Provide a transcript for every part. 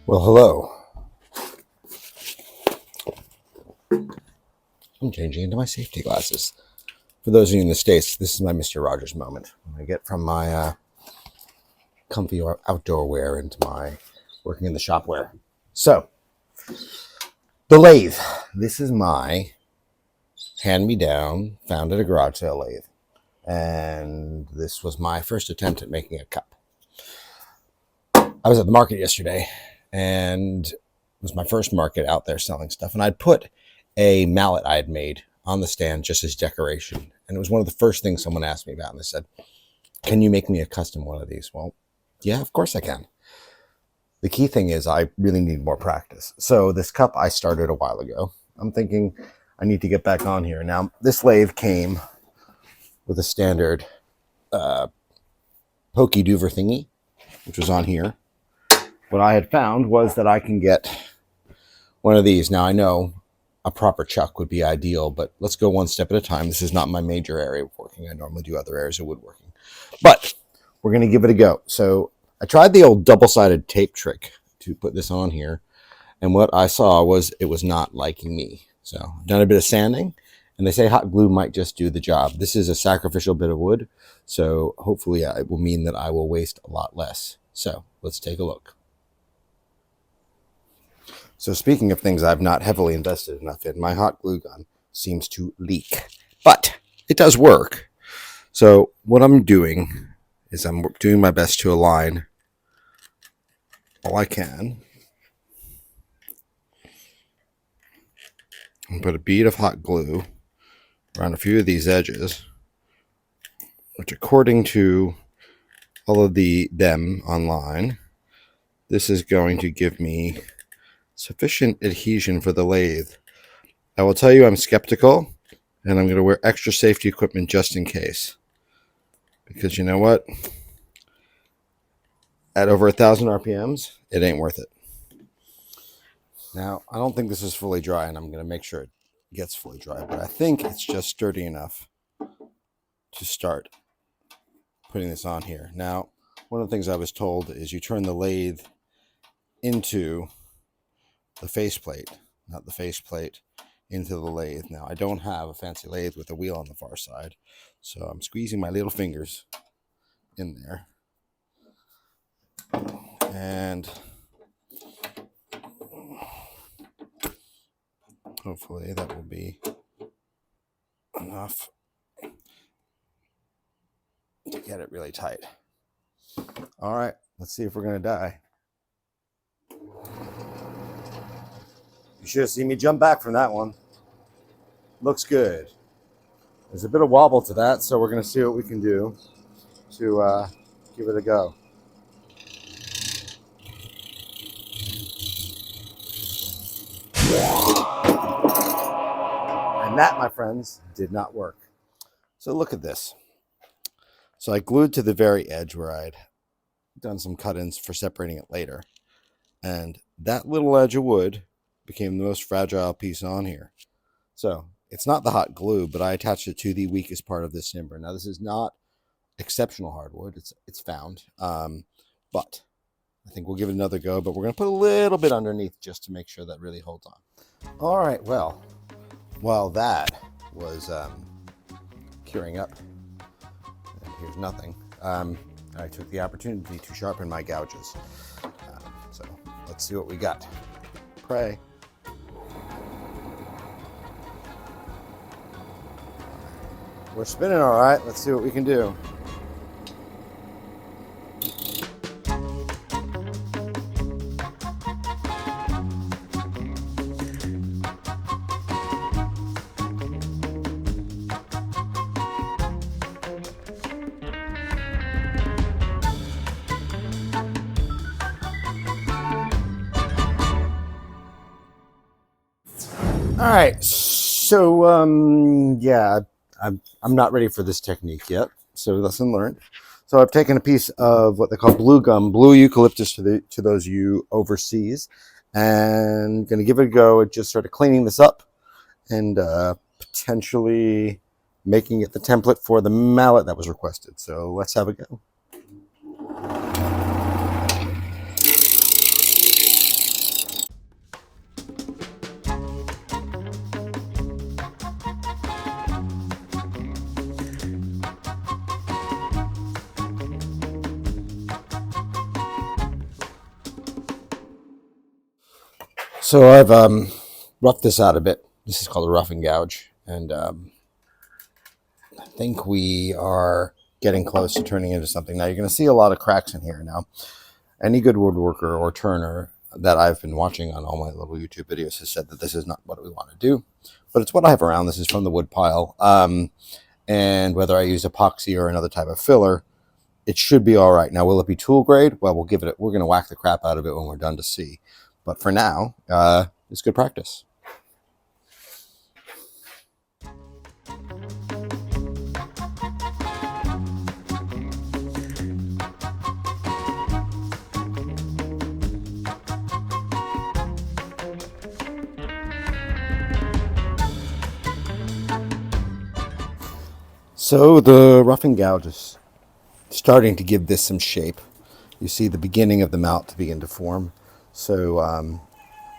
Well, hello. I'm changing into my safety glasses. For those of you in the States, this is my Mr. Rogers moment. When I get from my comfy outdoor wear into my working in the shop wear. So, the lathe. This is my hand-me-down, found at a garage sale lathe. And this was my first attempt at making a cup. I was at the market yesterday, and it was my first market out there selling stuff. And I'd put a mallet I had made on the stand just as decoration. And it was one of the first things someone asked me about. And they said, can you make me a custom one of these? Well, yeah, of course I can. The key thing is I really need more practice. So this cup I started a while ago. I'm thinking I need to get back on here. Now, this lathe came with a standard pokey doover thingy, which was on here. What I had found was that I can get one of these. Now, I know a proper chuck would be ideal, but let's go one step at a time. This is not my major area of working. I normally do other areas of woodworking, but we're going to give it a go. So I tried the old double-sided tape trick to put this on here, and what I saw was it was not liking me. So I've done a bit of sanding, and they say hot glue might just do the job. This is a sacrificial bit of wood, so hopefully it will mean that I will waste a lot less. So let's take a look. So speaking of things I've not heavily invested enough in, my hot glue gun seems to leak, but it does work. So what I'm doing is I'm doing my best to align all I can and put a bead of hot glue around a few of these edges, which according to all of them online, this is going to give me sufficient adhesion for the lathe. I will tell you I'm skeptical, and I'm going to wear extra safety equipment just in case. Because you know what? At over 1,000 RPMs, it ain't worth it. Now, I don't think this is fully dry, and I'm going to make sure it gets fully dry, but I think it's just sturdy enough to start putting this on here. Now, one of the things I was told is you turn the lathe into the faceplate, not the faceplate into the lathe. Now, I don't have a fancy lathe with a wheel on the far side, so I'm squeezing my little fingers in there. And hopefully that will be enough to get it really tight. All right, let's see if we're going to die. You should have seen me jump back from that one. Looks good. There's a bit of wobble to that, so we're going to see what we can do to give it a go. And that, my friends, did not work. So look at this. So I glued to the very edge where I'd done some cut-ins for separating it later. And that little edge of wood became the most fragile piece on here. So it's not the hot glue, but I attached it to the weakest part of this timber. Now, this is not exceptional hardwood. It's found. But I think we'll give it another go, but we're going to put a little bit underneath just to make sure that really holds on. All right, well, while that was curing up, and here's nothing, I took the opportunity to sharpen my gouges. So let's see what we got. Pray. We're spinning all right. Let's see what we can do. All right, so yeah, I'm not ready for this technique yet. So lesson learned. So I've taken a piece of what they call blue gum, blue eucalyptus to those you overseas, and going to give it a go at just sort of cleaning this up and potentially making it the template for the mallet that was requested. So let's have a go. So I've roughed this out a bit. This is called a rough and gouge, and I think we are getting close to turning into something. Now you're going to see a lot of cracks in here. Now, any good woodworker or turner that I've been watching on all my little YouTube videos has said that this is not what we want to do, but it's what I have around. This is from the wood pile, and whether I use epoxy or another type of filler, it should be all right. Now, will it be tool grade? Well, we'll give it. We're going to whack the crap out of it when we're done to see. But for now, it's good practice. So the rough and gouge is starting to give this some shape. You see the beginning of the mount to begin to form. So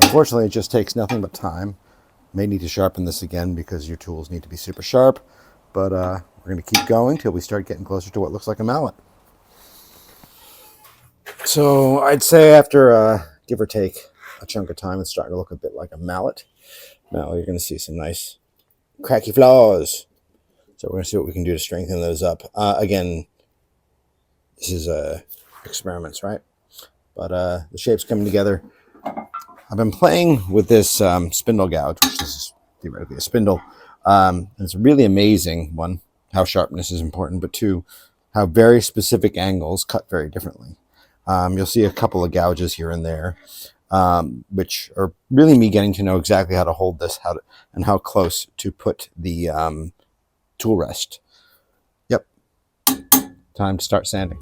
unfortunately, it just takes nothing but time. May need to sharpen this again because your tools need to be super sharp. But we're going to keep going till we start getting closer to what looks like a mallet. So I'd say after give or take a chunk of time, it's starting to look a bit like a mallet. Now you're going to see some nice cracky flaws. So we're going to see what we can do to strengthen those up. Again, this is experiments, right? But the shape's coming together. I've been playing with this spindle gouge, which is theoretically a spindle. And it's really amazing, one, how sharpness is important, but two, how very specific angles cut very differently. You'll see a couple of gouges here and there, which are really me getting to know exactly how to hold this, and how close to put the tool rest. Yep. Time to start sanding.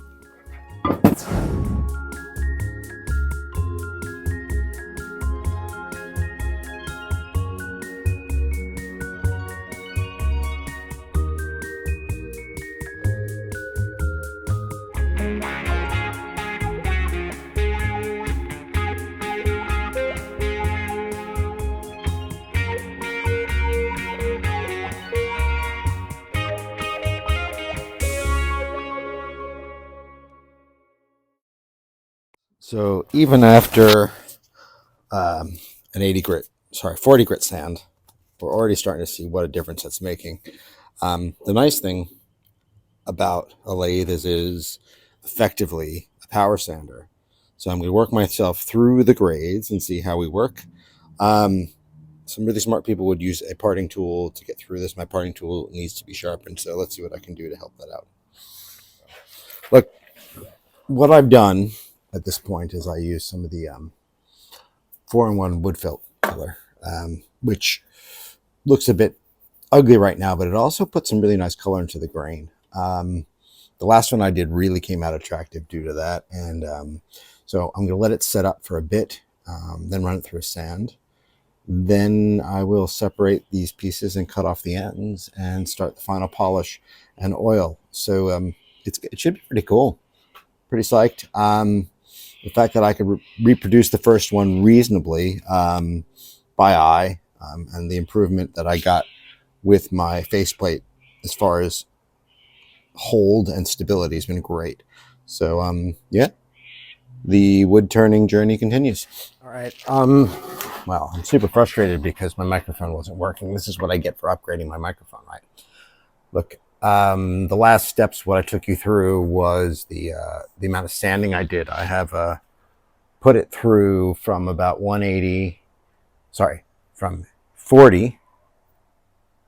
So even after an 40 grit sand, we're already starting to see what a difference that's making. The nice thing about a lathe is effectively a power sander. So I'm going to work myself through the grades and see how we work. Some really smart people would use a parting tool to get through this. My parting tool needs to be sharpened, so let's see what I can do to help that out. Look, what I've done at this point is I use some of the 4-in-1 wood filler, which looks a bit ugly right now, but it also puts some really nice color into the grain. The last one I did really came out attractive due to that, and so I'm going to let it set up for a bit, then run it through a sand. Then I will separate these pieces and cut off the ends and start the final polish and oil. So it should be pretty cool. Pretty psyched. The fact that I could reproduce the first one reasonably by eye, and the improvement that I got with my faceplate as far as hold and stability has been great. So yeah, the wood turning journey continues. All right. Well, I'm super frustrated because my microphone wasn't working. This is what I get for upgrading my microphone, right? Look, the last steps, what I took you through was the amount of sanding I did. I have put it through from about from 40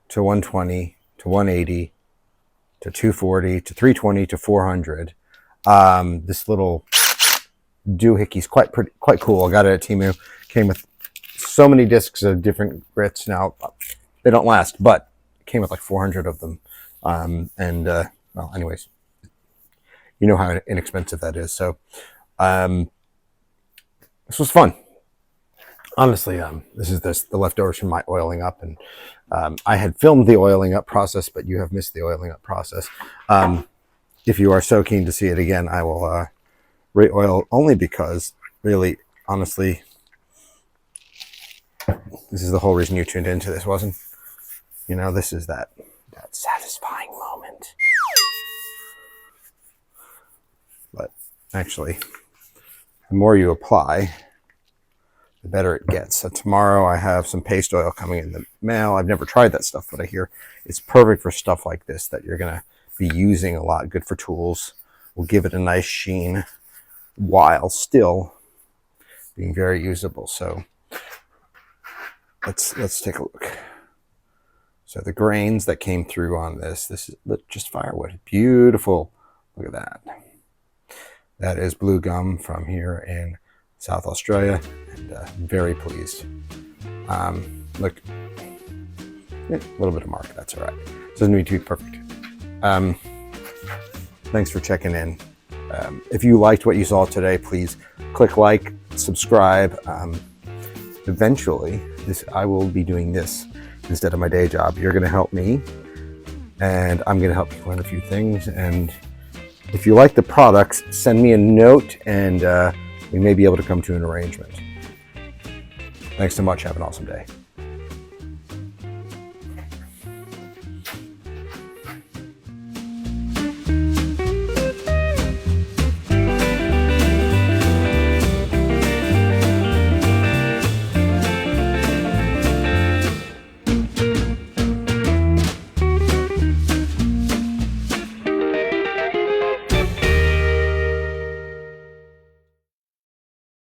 to 120 to 180 to 240 to 320 to 400. This little doohickey's quite cool. I got it at Temu. Came with so many discs of different grits. Now they don't last, but it came with like 400 of them. Well, anyways, you know how inexpensive that is. So this was fun. Honestly, this is the leftovers from my oiling up, and I had filmed the oiling up process, but you have missed the oiling up process. If you are so keen to see it again, I will re-oil, only because, really, honestly, this is the whole reason you tuned into this, wasn't? You know, this is that satisfying moment. But actually, the more you apply, the better it gets. So tomorrow I have some paste oil coming in the mail. I've never tried that stuff, but I hear it's perfect for stuff like this that you're going to be using a lot. Good for tools. Will give it a nice sheen while still being very usable. So let's take a look. So the grains that came through on this is just firewood. Beautiful. Look at that. That is blue gum from here in South Australia, and very pleased. Look, a little bit of mark, that's all right. Doesn't need to be perfect. Thanks for checking in. If you liked what you saw today, please click like, subscribe. Eventually, I will be doing this instead of my day job. You're going to help me, and I'm going to help you learn a few things. And if you like the products, send me a note, and we may be able to come to an arrangement. Thanks so much. Have an awesome day.